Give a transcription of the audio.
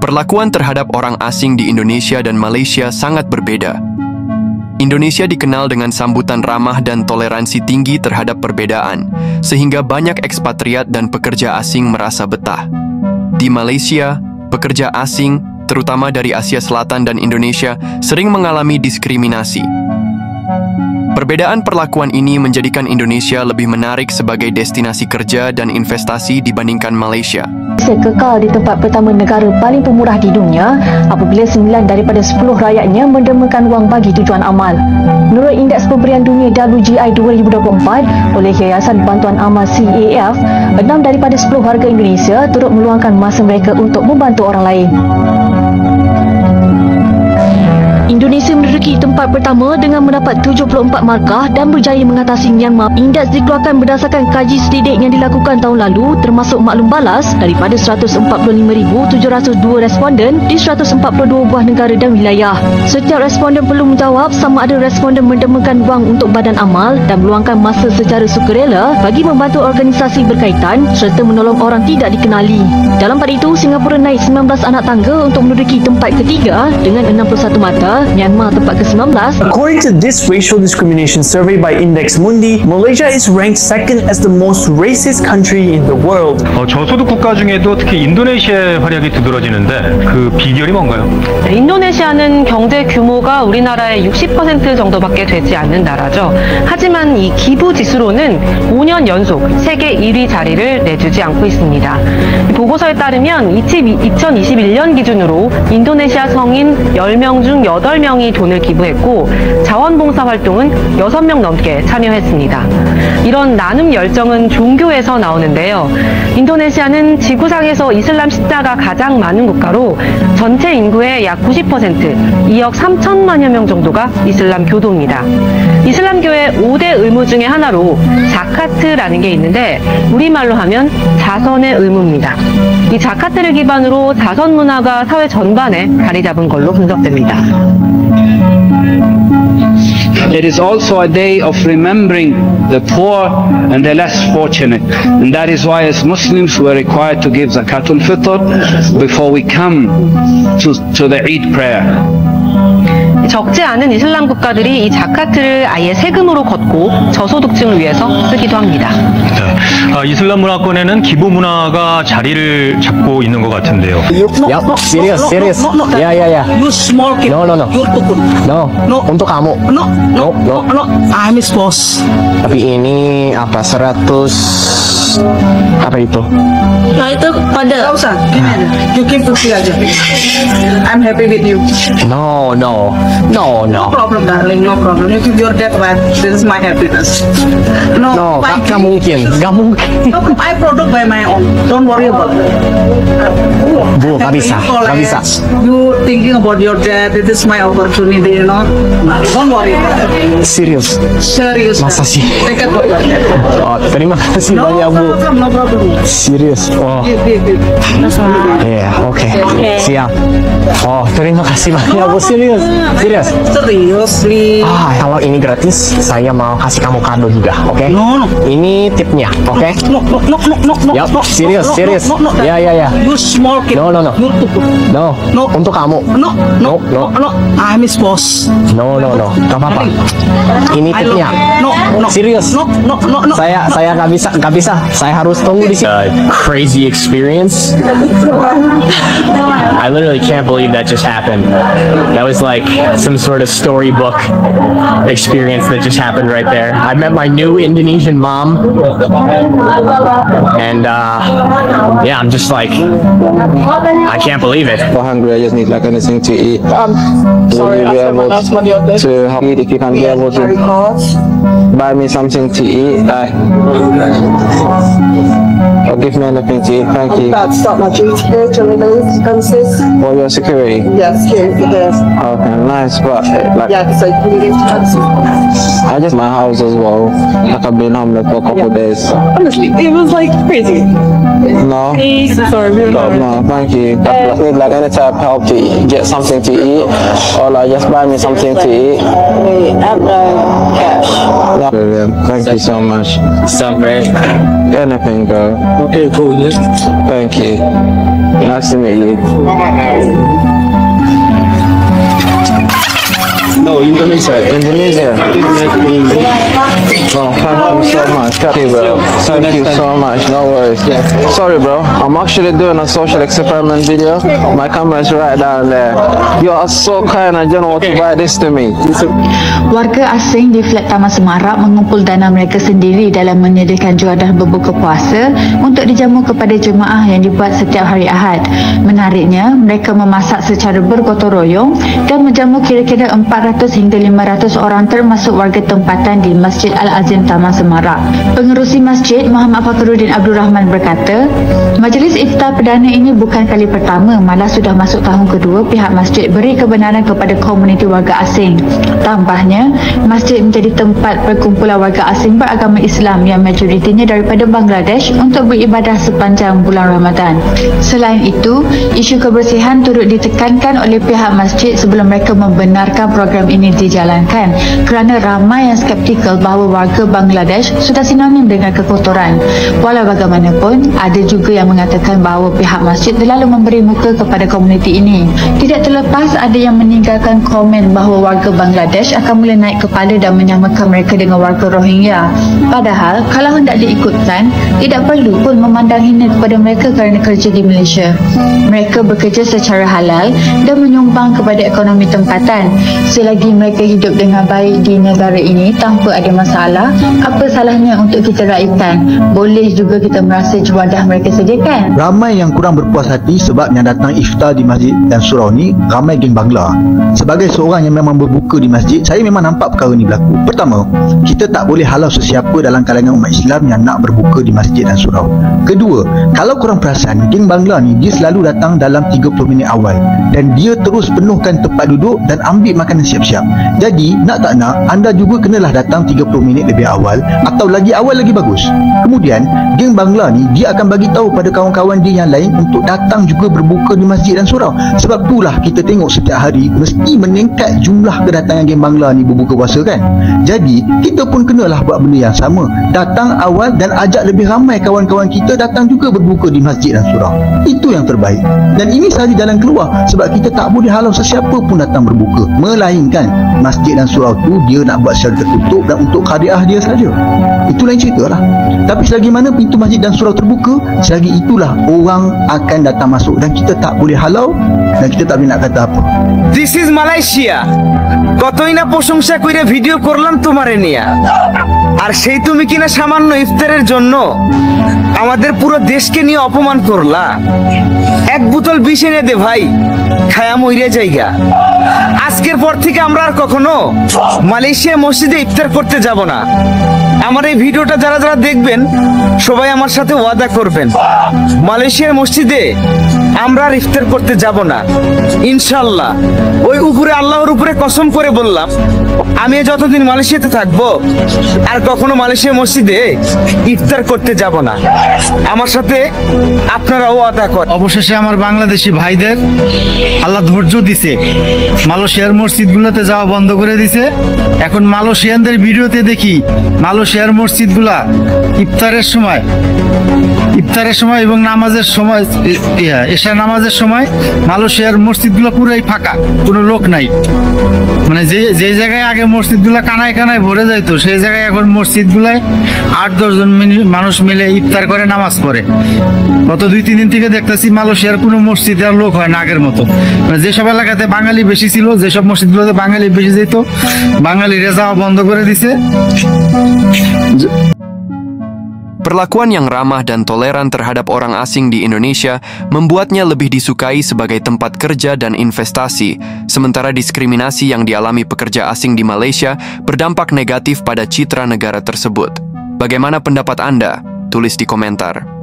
Perlakuan terhadap orang asing di Indonesia dan Malaysia sangat berbeda. Indonesia dikenal dengan sambutan ramah dan toleransi tinggi terhadap perbedaan, sehingga banyak ekspatriat dan pekerja asing merasa betah. Di Malaysia, pekerja asing, terutama dari Asia Selatan dan Indonesia, sering mengalami diskriminasi. Perbedaan perlakuan ini menjadikan Indonesia lebih menarik sebagai destinasi kerja dan investasi dibandingkan Malaysia. Malaysia kekal di tempat pertama negara paling pemurah di dunia apabila 9 daripada 10 rakyatnya mendermakan wang bagi tujuan amal. Menurut Indeks Pemberian Dunia WGI 2024 oleh Yayasan Bantuan Amal CAF, 6 daripada 10 warga Indonesia turut meluangkan masa mereka untuk membantu orang lain. Indonesia menduduki tempat pertama dengan mendapat 74 markah dan berjaya mengatasi Myanmar. Indeks dikeluarkan berdasarkan kaji selidik yang dilakukan tahun lalu termasuk maklum balas daripada 145,702 responden di 142 buah negara dan wilayah. Setiap responden perlu menjawab sama ada responden mendermakan wang untuk badan amal dan meluangkan masa secara sukarela bagi membantu organisasi berkaitan serta menolong orang tidak dikenali. Dalam pada itu, Singapura naik 19 anak tangga untuk menduduki tempat ketiga dengan 61 mata. Myanmar tempat ke-19. According to this racial discrimination survey by Index Mundi, Malaysia is ranked second as the most racist country in the world. 저소득 국가 중에도 특히 인도네시아의 활약이 두드러지는데 그 비결이 뭔가요? 인도네시아는 경제 규모가 우리나라의 60% 정도밖에 되지 않는 나라죠. 하지만 이 기부 지수로는 5년 연속 세계 1위 자리를 내주지 않고 있습니다. 보고서에 따르면 2021년 기준으로 인도네시아 성인 10명 중 8명이 돈을 기부했고 자원봉사 활동은 6명 넘게 참여했습니다. 이런 나눔 열정은 종교에서 나오는데요. 인도네시아는 지구상에서 이슬람 신자가 가장 많은 국가로 전체 인구의 약 90%, 2억 3천만여 명 정도가 이슬람 교도입니다. 이슬람교의 5대 의무 중에 하나로 자카트라는 게 있는데 우리말로 하면 자선의 의무입니다. 이 자카트를 기반으로 자선 문화가 사회 전반에 자리 잡은 걸로 분석됩니다. It is also a day of remembering the poor and the less fortunate, and that is why as Muslims we are required to give Zakatul Fitr before we come to the Eid prayer. 적지 않은 이슬람 국가들이 이 자카트를 아예 세금으로 걷고 저소득층을 위해서 쓰기도 합니다. 이슬람 문화권에는 기부 문화가 자리를 잡고 있는 것 같은데요. Yup, serious. Yeah. You small kid. No. You're too good. No. Untuk kamu. No. I'm his boss. Tapi ini apa 100 apa itu? Nah itu pada. Gak usah. Gini aja. You keep 50 aja. I'm happy with you. No. No problem, darling. No problem. You keep your debt back. This is my happiness. No, gak mungkin. No, I product by my own. Don't worry about it. Bu, gak bisa. You thinking about your debt. This is my opportunity, you know. Don't worry about it. Serius. Masa sih? Take it for your debt. Oh, terima kasih banyak Bu. No problem. Serius. Oh. Iya, oke. Siap. Oh, terima kasih banyak Bu. Serius. Seriously. Kalau ini gratis, saya mau kasih kamu kado juga, oke? No. Ini tipnya, oke? No. Yap, serius. Ya. You small kid. No. You're too good. No. Untuk kamu. No. I'm his boss. No. Gak apa-apa. Ini tipnya. No. Serius. No. Saya nggak bisa. Saya harus tunggu di sini. Crazy experience. I literally can't believe that just happened. That was like some sort of storybook experience that just happened right there. I met my new Indonesian mom, and yeah, I'm just like, I can't believe it. We're hungry. I just need like anything to eat. Sorry, will you be able to help me if you can be able to buy me something to eat? Or give me anything to eat. Thank you. That's not my duty here to release expenses. For your security? Yes, security there. Okay, nice. But like, Yeah, so you release expenses. I just my house as well. Like I've been homeless for a couple of days. Honestly, it was like crazy. No? Sorry, No, thank you. I just need like any type of help to get something to eat, or like just buy me something to eat. I have no cash. Brilliant. Thank you so much. Somewhere. Anything, girl. Okay, cool. Thank you. Nice to meet you. No, Indonesia. Indonesia. Oh, thank you so much. Okay, bro. Thank you so much. No worries. Sorry, bro. I'm actually doing a social experiment video. My camera is right down there. You are so kind. I don't want to buy this to me. Warga asing di Flat Taman Semarak mengumpul dana mereka sendiri dalam menyediakan juadah berbuka puasa untuk dijamu kepada jemaah yang dibuat setiap hari Ahad. Menariknya, mereka memasak secara bergotong royong dan menjamu kira-kira 400 hingga 500 orang termasuk warga tempatan di Masjid Al-Azim Taman Semarak. Pengerusi masjid Muhammad Fakhruddin Abdul Rahman berkata, majlis iftar perdana ini bukan kali pertama, malah sudah masuk tahun kedua pihak masjid beri kebenaran kepada komuniti warga asing. Tambahnya, masjid menjadi tempat perkumpulan warga asing beragama Islam yang majoritinya daripada Bangladesh untuk beribadah sepanjang bulan Ramadan. Selain itu, isu kebersihan turut ditekankan oleh pihak masjid sebelum mereka membenarkan program ini dijalankan kerana ramai yang skeptikal bahawa warga Bangladesh sudah sinonim dengan kekotoran. Walau bagaimanapun, ada juga yang mengatakan bahawa pihak masjid terlalu memberi muka kepada komuniti ini. Tidak terlepas ada yang meninggalkan komen bahawa warga Bangladesh akan mula naik kepala dan menyamakan mereka dengan warga Rohingya. Padahal, kalau hendak diikutkan, tidak perlu pun memandang hina kepada mereka kerana kerja di Malaysia. Mereka bekerja secara halal dan menyumbang kepada ekonomi tempatan. Selagi mereka hidup dengan baik di negara ini tanpa ada masalah, apa salahnya untuk kita raikan? Boleh juga kita merasa juadah mereka sediakan. Ramai yang kurang berpuas hati sebab yang datang iftar di masjid dan surau ni ramai geng Bangla. Sebagai seorang yang memang berbuka di masjid, saya memang nampak perkara ni berlaku. Pertama, kita tak boleh halau sesiapa dalam kalangan umat Islam yang nak berbuka di masjid dan surau. Kedua, kalau korang perasan, geng Bangla ni dia selalu datang dalam 30 minit awal dan dia terus penuhkan tempat duduk dan ambil makanan siap-siap. Jadi, nak tak nak, anda juga kenalah datang 30 minit lebih awal atau lagi awal lagi bagus. Kemudian, geng Bangla ni dia akan bagi tahu pada kawan-kawan dia yang lain untuk datang juga berbuka di masjid dan surau. Sebab itulah kita tengok setiap hari mesti meningkat jumlah kedatangan geng Bangla ni berbuka puasa kan. Jadi, kita pun kenalah buat benda yang sama. Datang awal dan ajak lebih ramai kawan-kawan kita datang juga berbuka di masjid dan surau. Itu yang terbaik. Dan ini sahaja jalan keluar sebab kita tak boleh halau sesiapa pun datang berbuka. Melainkan masjid dan surau tu dia nak buat secara tertutup dan untuk hadiah dia saja. Itu lain cerita lah. Tapi selagi mana pintu masjid dan surau terbuka, selagi itulah orang akan datang masuk dan kita tak boleh halau dan kita tak boleh nak kata apa. This is Malaysia. কতই না প্রশংসা কইরা ভিডিও করলাম তোমারে নিয়া, আর সেই তুমি কিনা সামান্য ইফতারের জন্য আমাদের পুরো দেশকে নিয়ে অপমান করলা। এক বোতল বিষ এনে দে ভাই, খায়া মইরা জায়গা। আজকের পর থেকে আমরা আর কখনো মালয়েশিয়া মসজিদে ইফতার করতে যাব না। আমার এই ভিডিওটা যারা যারা দেখবেন সবাই আমার সাথে ওয়াদা করবেন, মালয়েশিয়ার মসজিদে আমরা আর ইফতার করতে যাব না ইনশাআল্লাহ। ওই উপরে আল্লাহর উপরে কসম করে বললাম, আমি যতদিন মালয়েশিয়াতে থাকবো আর কখনো মালয়েশিয়া মসজিদে ইফতার করতে যাব না। আমার সাথে আপনারা ওয়াদা করেন। অবশেষে আমার বাংলাদেশি ভাইদের আল্লাহ ধৈর্য দিছে, মালয়েশিয়ার মসজিদগুলোতে যাওয়া বন্ধ করে দিছে। এখন মালয়েশিয়ানদের ভিডিওতে দেখি মালয়েশিয়ার মসজিদগুলা ইফতারের সময় এবং নামাজের সময়, এশা নামাজের সময় মালয়েশিয়ার মসজিদগুলো পুরাই ফাঁকা, কোনো লোক নাই। মানে যে জায়গায় আগে মসজিদগুলো কানায় কানায় ভরে যাইতো সেই জায়গায় এখন মসজিদগুলায় 8-10 জন মানুষ মিলে ইফতার করে নামাজ পড়ে। গত 2-3 দিন থেকে দেখতেছি মালয়েশিয়ার কোনো মসজিদে আর লোক হয় না আগের মতো। মানে যেসব এলাকাতে বাঙালি বেশি ছিল, যেসব মসজিদগুলোতে বাঙালি বেশি যেত, বাঙালিরা যাওয়া বন্ধ করে দিছে। Perlakuan yang ramah dan toleran terhadap orang asing di Indonesia membuatnya lebih disukai sebagai tempat kerja dan investasi, sementara diskriminasi yang dialami pekerja asing di Malaysia berdampak negatif pada citra negara tersebut. Bagaimana pendapat Anda? Tulis di komentar.